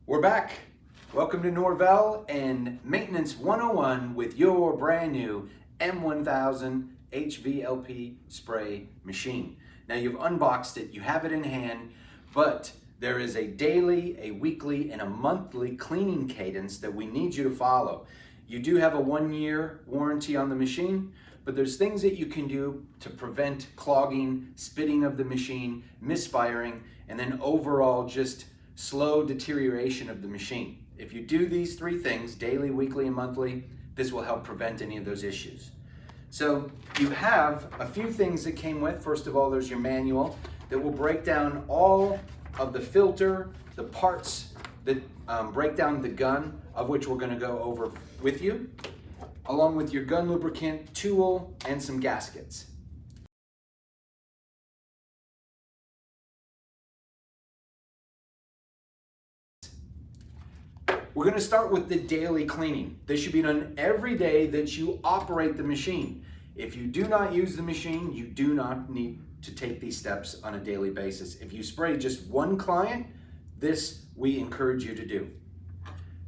We're back. Welcome to Norvell and Maintenance 101 with your brand new M1000 HVLP spray machine. Now you've unboxed it, you have it in hand, but there is a daily, a weekly, and a monthly cleaning cadence that we need you to follow. You do have a 1-year warranty on the machine, but there's things that you can do to prevent clogging, spitting of the machine, misfiring, and then overall just slow deterioration of the machine. If you do these 3 things, daily, weekly, and monthly, this will help prevent any of those issues. So you have a few things that came with. First of all, there's your manual that will break down all of the filter, the parts that break down the gun, of which we're going to go over with you, along with your gun lubricant, tool, and some gaskets. We're going to start with the daily cleaning. This should be done every day that you operate the machine. If you do not use the machine, you do not need to take these steps on a daily basis. If you spray just one client, this we encourage you to do.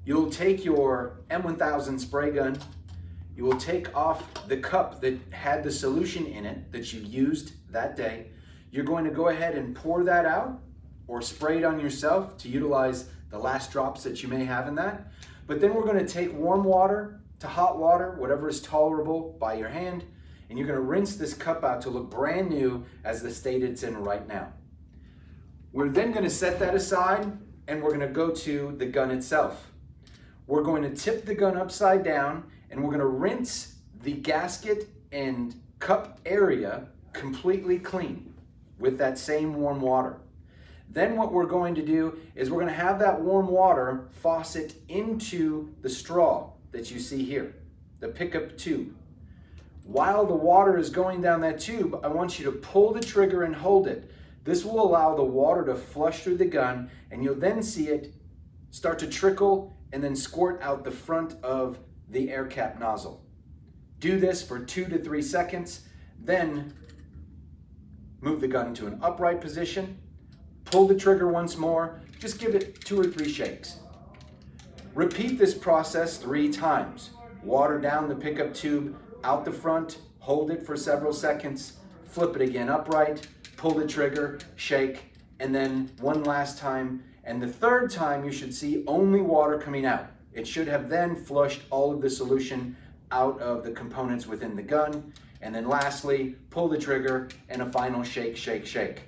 You'll take your M1000 spray gun, you will take off the cup that had the solution in it that you used that day. You're going to go ahead and pour that out or spray it on yourself to utilize the last drops that you may have in that. But then we're going to take warm water to hot water, whatever is tolerable by your hand, and you're going to rinse this cup out to look brand new as the state it's in right now. We're then going to set that aside and we're going to go to the gun itself. We're going to tip the gun upside down and we're going to rinse the gasket and cup area completely clean with that same warm water. Then what we're going to do is we're going to have that warm water faucet into the straw that you see here, the pickup tube. While the water is going down that tube, I want you to pull the trigger and hold it. This will allow the water to flush through the gun, and you'll then see it start to trickle and then squirt out the front of the air cap nozzle. Do this for 2 to 3 seconds, then move the gun to an upright position. Pull the trigger once more, just give it 2 or 3 shakes. Repeat this process 3 times. Water down the pickup tube, out the front, hold it for several seconds, flip it again upright, pull the trigger, shake, and then one last time. And the 3rd time you should see only water coming out. It should have then flushed all of the solution out of the components within the gun. And then lastly, pull the trigger and a final shake, shake, shake.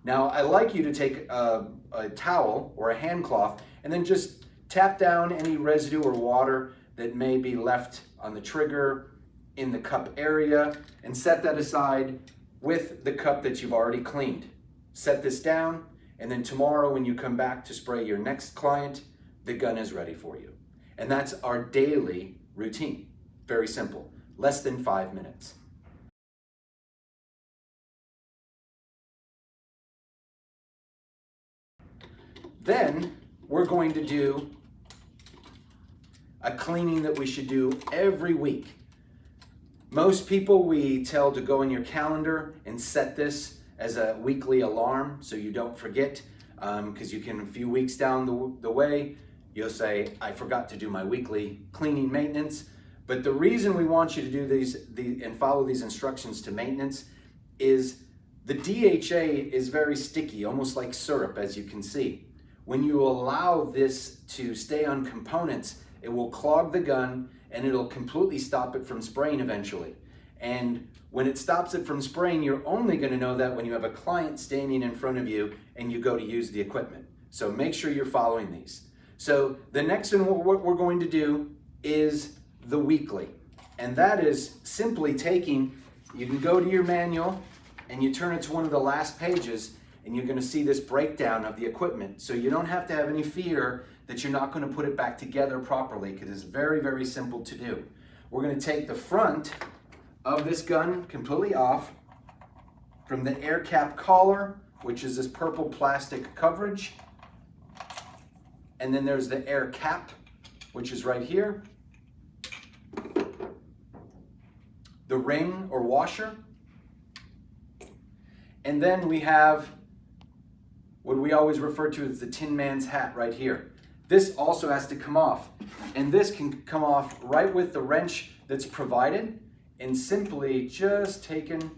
Now, I like you to take a towel or a hand cloth and then just tap down any residue or water that may be left on the trigger in the cup area and set that aside with the cup that you've already cleaned. Set this down, and then tomorrow when you come back to spray your next client, the gun is ready for you. And that's our daily routine. Very simple, less than 5 minutes. Then we're going to do a cleaning that we should do every week. Most people we tell to go in your calendar and set this as a weekly alarm so you don't forget, because you can, a few weeks down the way, you'll say, I forgot to do my weekly cleaning maintenance. But the reason we want you to do these and follow these instructions to maintenance is the DHA is very sticky, almost like syrup, as you can see. When you allow this to stay on components, it will clog the gun and it'll completely stop it from spraying eventually. And when it stops it from spraying, you're only going to know that when you have a client standing in front of you and you go to use the equipment. So make sure you're following these. So the next one, what we're going to do is the weekly. And that is simply taking, you can go to your manual and you turn it to one of the last pages, and you're going to see this breakdown of the equipment. So you don't have to have any fear that you're not going to put it back together properly, because it's very, very simple to do. We're going to take the front of this gun completely off from the air cap collar, which is this purple plastic coverage. And then there's the air cap, which is right here. The ring or washer. And then we have what we always refer to as the Tin Man's hat right here. this also has to come off. And this can come off right with the wrench that's provided and simply just taken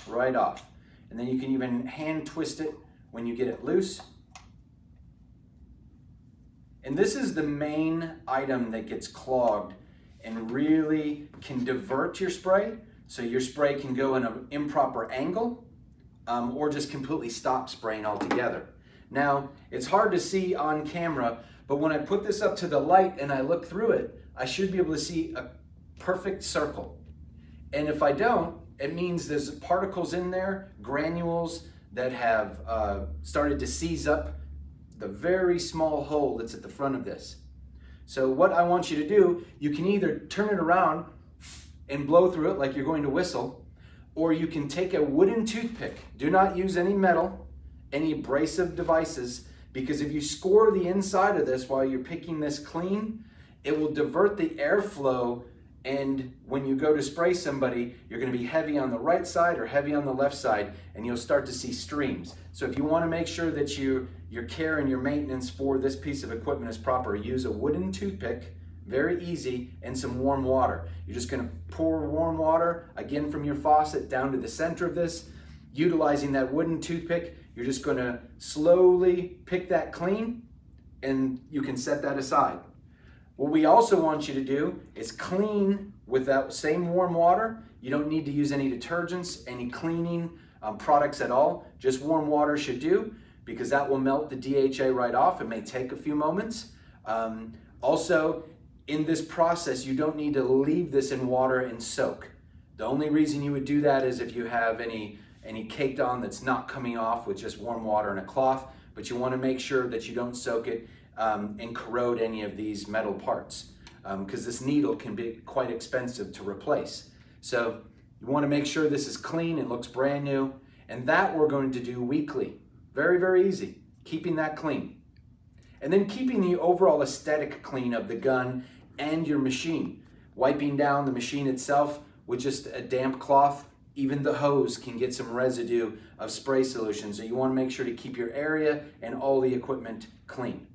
right off. And then you can even hand twist it when you get it loose. And this is the main item that gets clogged and really can divert your spray, so your spray can go in an improper angle or just completely stop spraying altogether. Now, it's hard to see on camera, but when I put this up to the light and I look through it, I should be able to see a perfect circle. And if I don't, it means there's particles in there, granules that have started to seize up the very small hole that's at the front of this. So what I want you to do, you can either turn it around and blow through it like you're going to whistle, or you can take a wooden toothpick. Do not use any metal, any abrasive devices, because if you score the inside of this while you're picking this clean, it will divert the airflow, and when you go to spray somebody, you're going to be heavy on the right side or heavy on the left side, and you'll start to see streams. So if you want to make sure that your care and your maintenance for this piece of equipment is proper, use a wooden toothpick, very easy, and some warm water. You're just going to pour warm water, again from your faucet, down to the center of this. Utilizing that wooden toothpick, you're just going to slowly pick that clean, and you can set that aside. What we also want you to do is clean with that same warm water. You don't need to use any detergents, any cleaning products at all. Just warm water should do, because that will melt the DHA right off. It may take a few moments. Also, in this process, you don't need to leave this in water and soak. The only reason you would do that is if you have any caked on that's not coming off with just warm water and a cloth, but you want to make sure that you don't soak it and corrode any of these metal parts, because this needle can be quite expensive to replace. So you want to make sure this is clean and looks brand new, and that we're going to do weekly. Very, very easy, keeping that clean. And then keeping the overall aesthetic clean of the gun and your machine. Wiping down the machine itself with just a damp cloth. Even the hose can get some residue of spray solution, so you want to make sure to keep your area and all the equipment clean.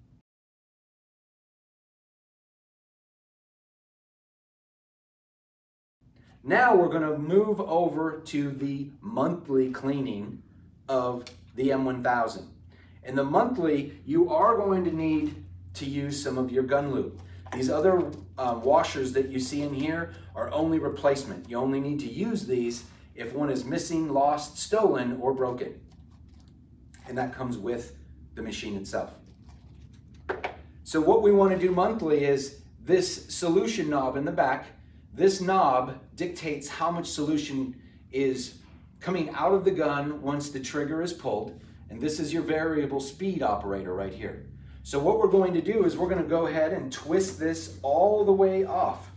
Now we're going to move over to the monthly cleaning of the M1000. In the monthly, you are going to need to use some of your gun lube. These other washers that you see in here are only replacement. You only need to use these if one is missing, lost, stolen, or broken. And that comes with the machine itself. So what we want to do monthly is this solution knob in the back. This knob dictates how much solution is coming out of the gun once the trigger is pulled, and this is your variable speed operator right here. So what we're going to do is we're going to go ahead and twist this all the way off,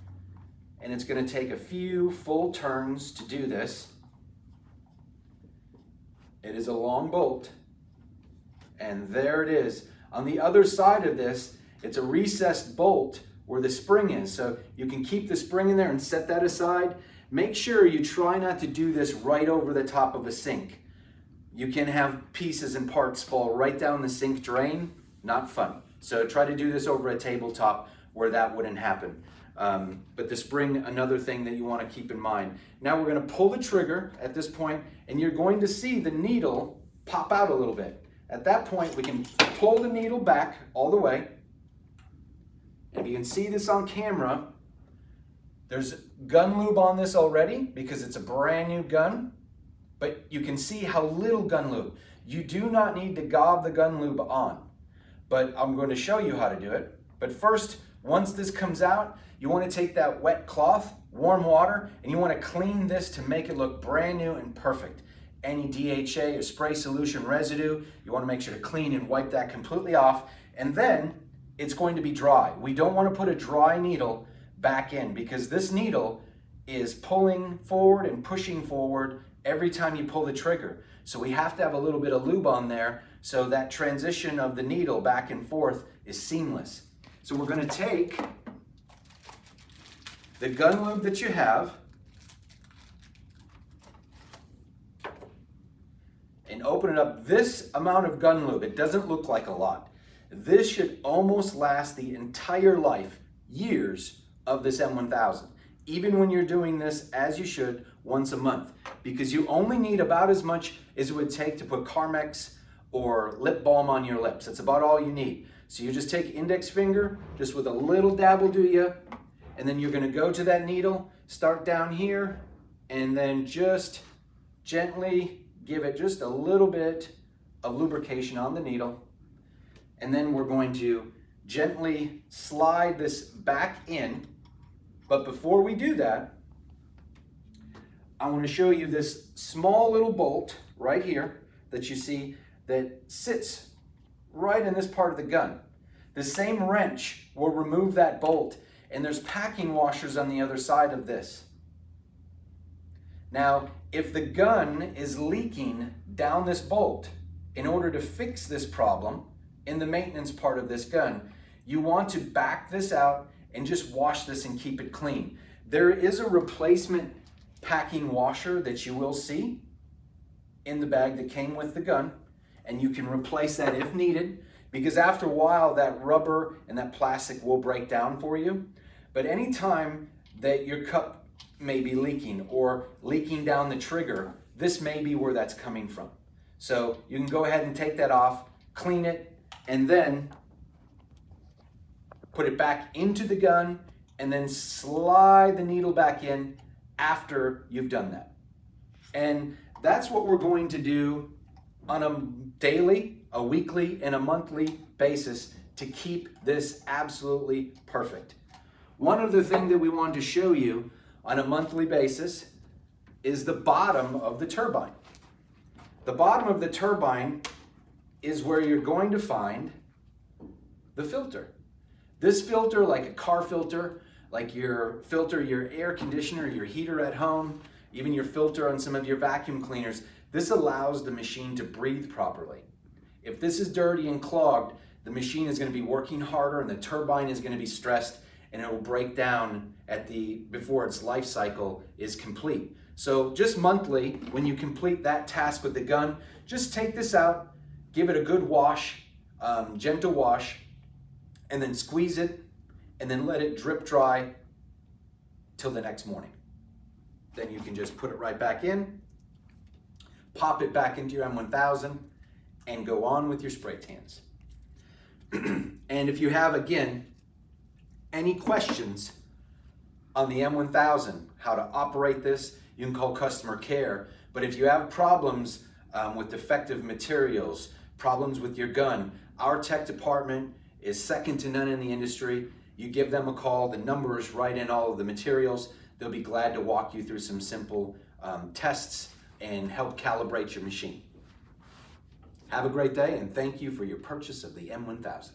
and it's going to take a few full turns to do this. It is a long bolt, and there it is. On the other side of this, it's a recessed bolt where the spring is, so you can keep the spring in there and set that aside. Make sure you try not to do this right over the top of a sink. You can have pieces and parts fall right down the sink drain. Not fun. So try to do this over a tabletop where that wouldn't happen. But the spring, another thing that you want to keep in mind. Now we're going to pull the trigger at this point, and you're going to see the needle pop out a little bit. At that point, we can pull the needle back all the way. If you can see this on camera, there's gun lube on this already because it's a brand new gun, but you can see how little gun lube. You do not need to gob the gun lube on, but I'm going to show you how to do it. But first, once this comes out, you want to take that wet cloth, warm water, and you want to clean this to make it look brand new and perfect. Any DHA or spray solution residue, you want to make sure to clean and wipe that completely off, and then it's going to be dry. We don't want to put a dry needle back in because this needle is pulling forward and pushing forward every time you pull the trigger. So we have to have a little bit of lube on there so that transition of the needle back and forth is seamless. So we're going to take the gun lube that you have and open it up. This amount of gun lube, it doesn't look like a lot. This should almost last the entire life, years, of this M1000. Even when you're doing this, as you should, once a month, because you only need about as much as it would take to put Carmex or lip balm on your lips. That's about all you need. So you just take index finger, just with a little dab will do you, and then you're gonna go to that needle, start down here, and then just gently give it just a little bit of lubrication on the needle. And then we're going to gently slide this back in. But before we do that, I want to show you this small little bolt right here that you see that sits right in this part of the gun. The same wrench will remove that bolt, and there's packing washers on the other side of this. Now, if the gun is leaking down this bolt, in order to fix this problem in the maintenance part of this gun, you want to back this out and just wash this and keep it clean. There is a replacement packing washer that you will see in the bag that came with the gun, and you can replace that if needed, because after a while that rubber and that plastic will break down for you. But anytime that your cup may be leaking or leaking down the trigger, this may be where that's coming from. So you can go ahead and take that off, clean it, and then put it back into the gun, and then slide the needle back in after you've done that. And that's what we're going to do on a daily, a weekly, and a monthly basis to keep this absolutely perfect. One other thing that we wanted to show you on a monthly basis is the bottom of the turbine. The bottom of the turbine is where you're going to find the filter. This filter, like a car filter, like your filter, your air conditioner, your heater at home, even your filter on some of your vacuum cleaners, this allows the machine to breathe properly. If this is dirty and clogged, the machine is going to be working harder and the turbine is going to be stressed, and it will break down before its life cycle is complete. So just monthly, when you complete that task with the gun, just take this out, give it a good wash, gentle wash, and then squeeze it, and then let it drip dry till the next morning. Then you can just put it right back in, pop it back into your M1000, and go on with your spray tans. And if you have, again, any questions on the M1000, how to operate this, you can call customer care. But if you have problems with defective materials, problems with your gun, our tech department is second to none in the industry. You give them a call, the number is right in all of the materials. They'll be glad to walk you through some simple tests and help calibrate your machine. Have a great day, and thank you for your purchase of the M1000.